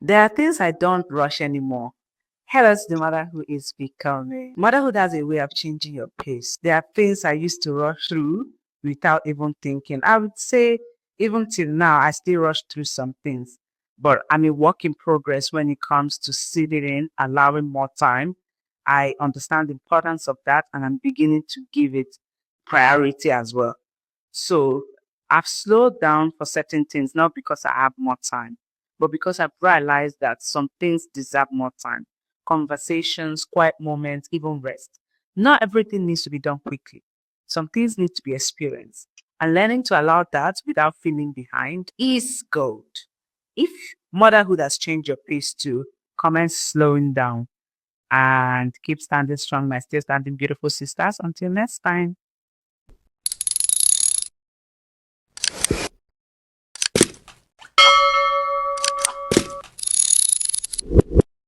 There are things I don't rush anymore. Hello to the mother who is becoming. Motherhood has a way of changing your pace. There are things I used to rush through without even thinking. I would say, even till now, I still rush through some things, but I'm a work in progress when it comes to sitting in, allowing more time. I understand the importance of that, and I'm beginning to give it priority as well. So I've slowed down for certain things, not because I have more time, but because I've realized that some things deserve more time. Conversations, quiet moments, even rest. Not everything needs to be done quickly. Some things need to be experienced. And learning to allow that without feeling behind is gold. If motherhood has changed your pace too, commence slowing down and keep standing strong, my still standing beautiful sisters. Until next time.